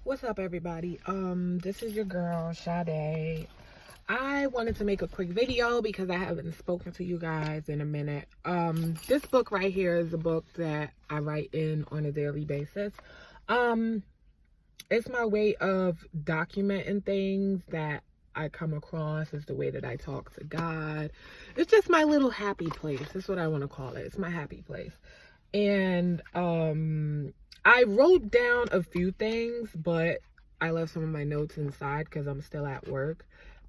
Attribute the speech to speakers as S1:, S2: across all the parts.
S1: What's up, everybody? This is your girl Sade. I wanted to make a quick video because I haven't spoken to you guys in a minute. This book right here is a book that I write in on a daily basis. It's my way of documenting things that I come across. It's the way that I talk to God. It's just my little happy place. That's what I want to call it. It's my happy place. And I wrote down a few things, but I left some of my notes inside because I'm still at work.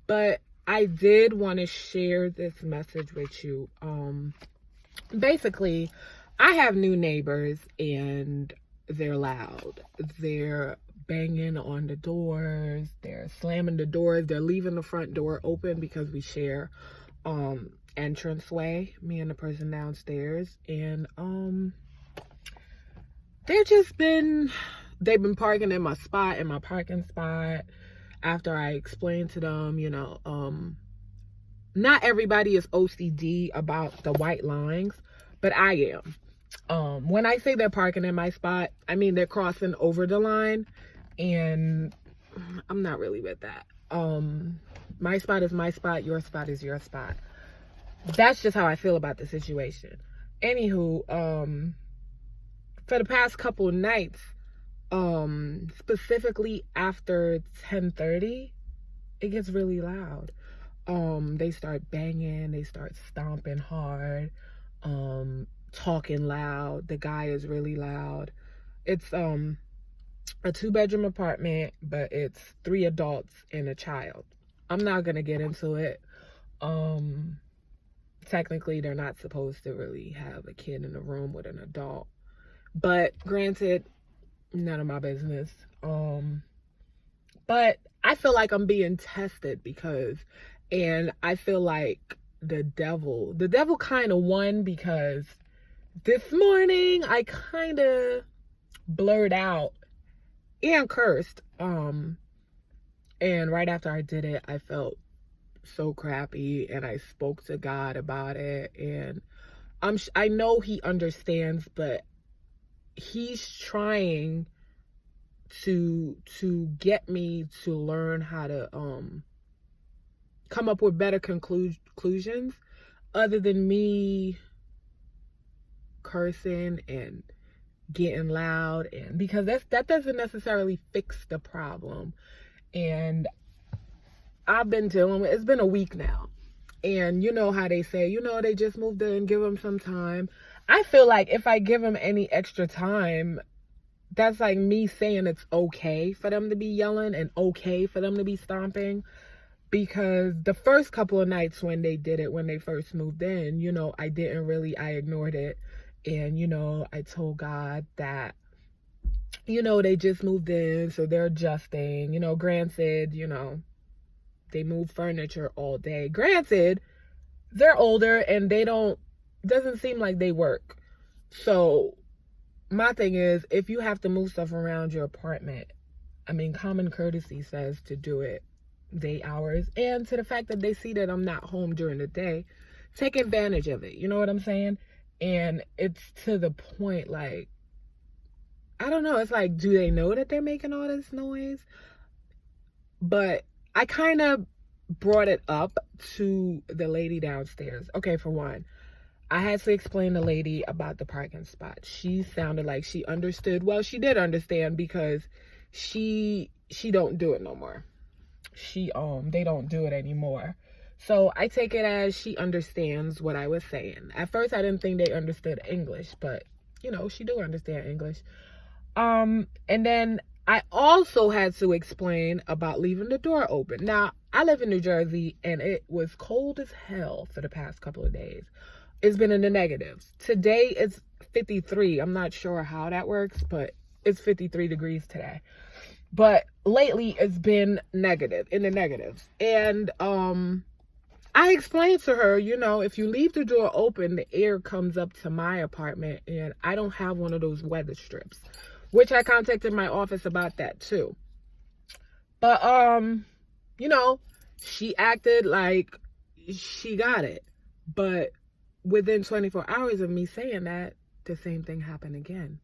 S1: But I did want to share this message with you. Basically, I have new neighbors and they're loud. They're banging on the doors. They're slamming the doors. They're leaving the front door open because we share entranceway, me and the person downstairs. And they've been parking in my parking spot after I explained to them, not everybody is OCD about the white lines, but I am. When I say they're parking in my spot, I mean they're crossing over the line, and I'm not really with that. My spot is my spot, your spot is your spot. That's just how I feel about the situation. Anywho, for the past couple of nights, specifically after 10:30, it gets really loud. They start banging, they start stomping hard, talking loud. The guy is really loud. It's a 2-bedroom apartment, but it's 3 adults and a child. I'm not gonna get into it. Technically, they're not supposed to really have a kid in a room with an adult. But granted, none of my business. But I feel like I'm being tested and I feel like the devil kind of won, because this morning I kind of blurred out and cursed. And right after I did it, I felt so crappy, and I spoke to God about it. And I know he understands, but he's trying to get me to learn how to come up with better conclusions other than me cursing and getting loud, and because that doesn't necessarily fix the problem. And I've been dealing with, it's been a week now, and you know how they say, they just moved in, give them some time. I feel like if I give them any extra time, that's like me saying it's okay for them to be yelling and okay for them to be stomping. Because the first couple of nights when they did it, when they first moved in, I ignored it. And, I told God that, they just moved in, so they're adjusting. Granted, they move furniture all day. Granted, they're older and doesn't seem like they work. So my thing is, if you have to move stuff around your apartment, common courtesy says to do it day hours. And to the fact that they see that I'm not home during the day, take advantage of it. You know what I'm saying? And it's to the point, like, I don't know. It's like, do they know that they're making all this noise? But I kind of brought it up to the lady downstairs. Okay, for one, I had to explain to the lady about the parking spot. She sounded like she understood. Well, she did understand, because she don't do it no more. They don't do it anymore. So I take it as she understands what I was saying. At first, I didn't think they understood English, but she do understand English. And then I also had to explain about leaving the door open. Now, I live in New Jersey, and it was cold as hell for the past couple of days. It's been in the negatives. Today it's 53. I'm not sure how that works, but it's 53 degrees today. But lately it's been in the negatives. And I explained to her, if you leave the door open, the air comes up to my apartment, and I don't have one of those weather strips, which I contacted my office about that too. But she acted like she got it. But within 24 hours of me saying that, the same thing happened again.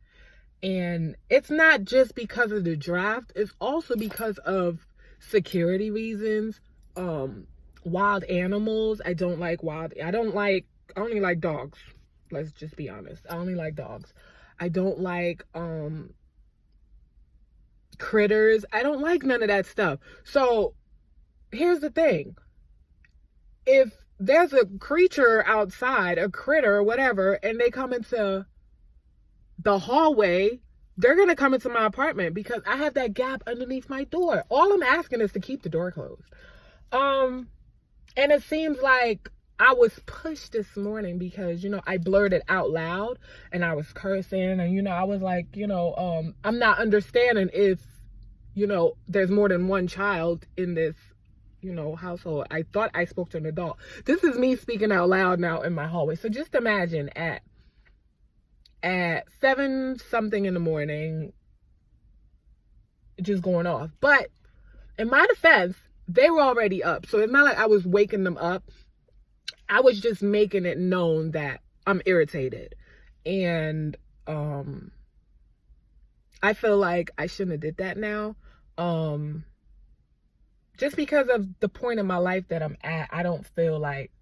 S1: And it's not just because of the draft, it's also because of security reasons. Wild animals. I don't like I only like dogs. Let's just be honest. I only like dogs. I don't like critters. I don't like none of that stuff. So here's the thing. If there's a creature outside, a critter or whatever, and they come into the hallway, they're going to come into my apartment because I have that gap underneath my door. All I'm asking is to keep the door closed. And it seems like I was pushed this morning because, I blurted out loud and I was cursing and, I was like, I'm not understanding if, there's more than one child in this, household. I thought I spoke to an adult. This is me speaking out loud now in my hallway. So just imagine at 7 something in the morning, just going off. But in my defense, they were already up. So it's not like I was waking them up. I was just making it known that I'm irritated. And I feel like I shouldn't have did that now. Just because of the point in my life that I'm at, I don't feel like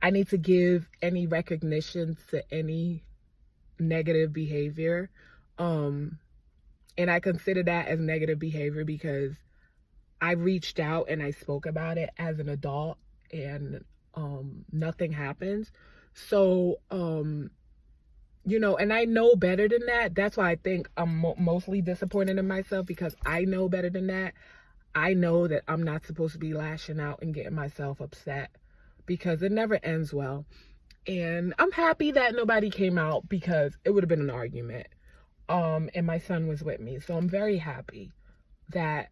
S1: I need to give any recognition to any negative behavior. And I consider that as negative behavior because I reached out and I spoke about it as an adult and nothing happens. So, and I know better than that. That's why I think I'm mostly disappointed in myself because I know better than that. I know that I'm not supposed to be lashing out and getting myself upset because it never ends well. And I'm happy that nobody came out because it would have been an argument. And my son was with me. So I'm very happy that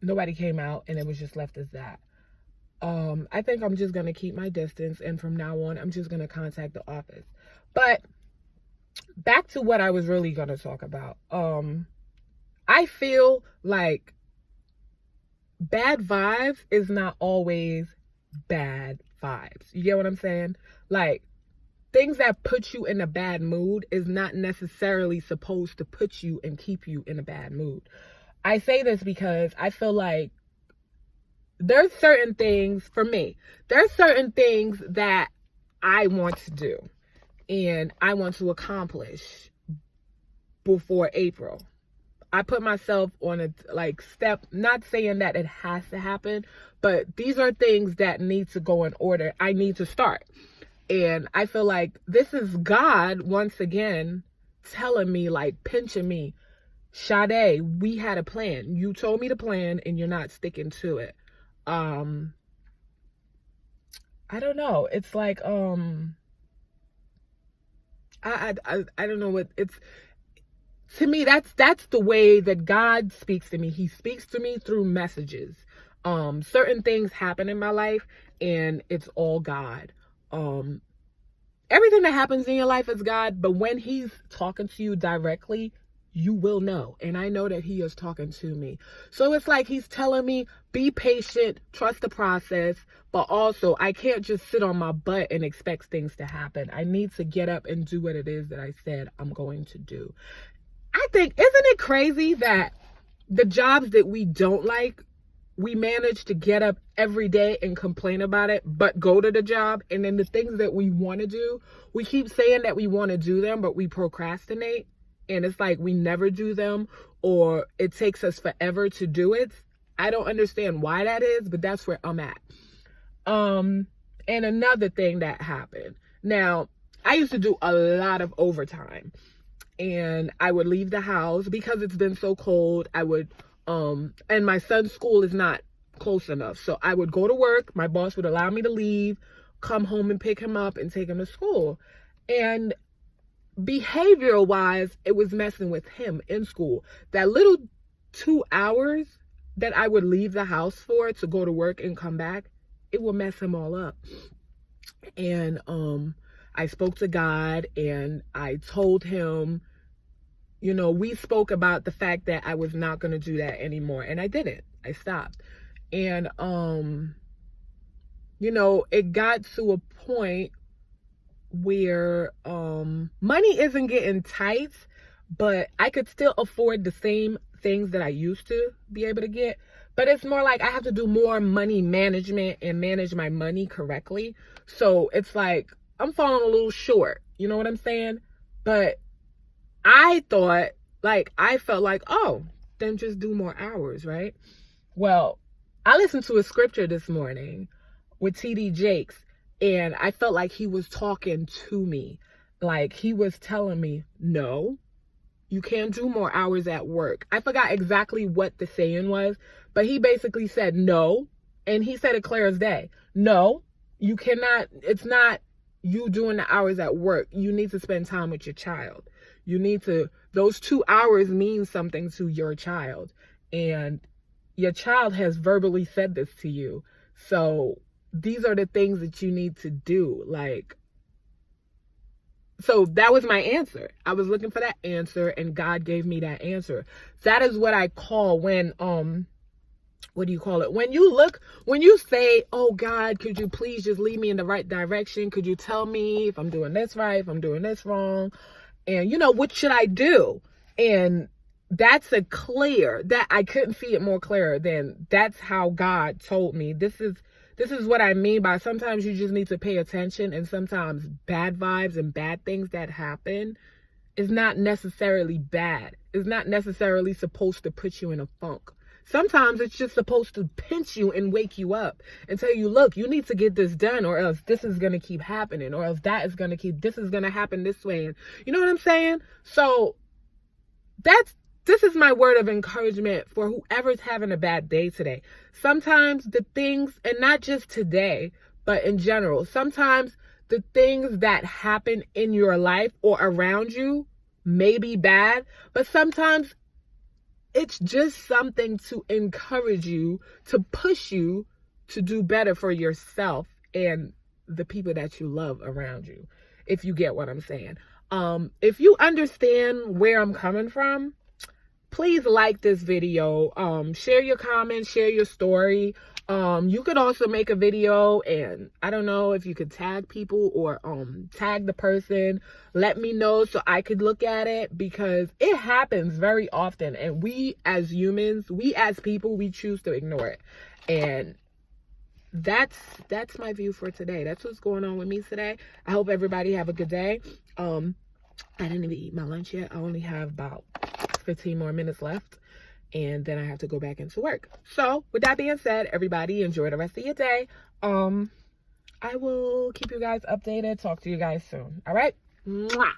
S1: nobody came out and it was just left as that. I think I'm just going to keep my distance. And from now on, I'm just going to contact the office. But back to what I was really going to talk about. I feel like bad vibes is not always bad vibes. You get what I'm saying? Like, things that put you in a bad mood is not necessarily supposed to put you and keep you in a bad mood. I say this because I feel like there's certain things, for me, there's certain things that I want to do and I want to accomplish before April. I put myself on a step, not saying that it has to happen, but these are things that need to go in order. I need to start. And I feel like this is God once again telling me, pinching me, Sade, we had a plan. You told me the plan and you're not sticking to it. I don't know. It's like, I don't know what it's, to me, that's the way that God speaks to me. He speaks to me through messages. Certain things happen in my life and it's all God. Everything that happens in your life is God, but when he's talking to you directly, you will know. And I know that he is talking to me. So it's like he's telling me, be patient, trust the process, but also I can't just sit on my butt and expect things to happen. I need to get up and do what it is that I said I'm going to do. I think, isn't it crazy that the jobs that we don't like, we manage to get up every day and complain about it, but go to the job. And then the things that we want to do, we keep saying that we want to do them, but we procrastinate. And it's like we never do them, or it takes us forever to do it. I don't understand why that is, but that's where I'm at. And another thing that happened. Now, I used to do a lot of overtime. And I would leave the house because it's been so cold. I would, and my son's school is not close enough. So I would go to work. My boss would allow me to leave, come home and pick him up and take him to school. And behavioral wise, it was messing with him in school. That little 2 hours that I would leave the house for to go to work and come back, it would mess him all up. And, I spoke to God and I told him, we spoke about the fact that I was not going to do that anymore. And I didn't. I stopped. And, it got to a point where money isn't getting tight, but I could still afford the same things that I used to be able to get. But it's more like I have to do more money management and manage my money correctly. So it's like I'm falling a little short. You know what I'm saying? But I thought, like, I felt like, oh, then just do more hours, right? Well, I listened to a scripture this morning with TD Jakes, and I felt like he was talking to me. Like, he was telling me, no, you can't do more hours at work. I forgot exactly what the saying was, but he basically said no. And he said it clear as day. No, you cannot. It's not you doing the hours at work. You need to spend time with your child. You need to, those 2 hours mean something to your child. And your child has verbally said this to you. So these are the things that you need to do. Like, so that was my answer. I was looking for that answer, and God gave me that answer. That is what I call when, what do you call it? When you say, oh God, could you please just lead me in the right direction? Could you tell me if I'm doing this right, if I'm doing this wrong? And what should I do? And that's that I couldn't see it more clearer than that's how God told me. This is what I mean by sometimes you just need to pay attention, and sometimes bad vibes and bad things that happen is not necessarily bad. It's not necessarily supposed to put you in a funk. Sometimes it's just supposed to pinch you and wake you up and tell you, look, you need to get this done, or else this is going to keep happening, or else this is going to happen this way. And you know what I'm saying? So this is my word of encouragement for whoever's having a bad day today. Sometimes the things, and not just today, but in general, sometimes the things that happen in your life or around you may be bad, but sometimes it's just something to encourage you, to push you to do better for yourself and the people that you love around you, if you get what I'm saying. If you understand where I'm coming from, please like this video, share your comments, share your story. You could also make a video, and I don't know if you could tag people or tag the person. Let me know so I could look at it, because it happens very often, and we as humans, we as people, we choose to ignore it. And that's my view for today. That's what's going on with me today. I hope everybody have a good day. I didn't even eat my lunch yet. I only have about 15 more minutes left, and then I have to go back into work. So with that being said, everybody enjoy the rest of your day. I will keep you guys updated. Talk to you guys soon. All right. Mwah.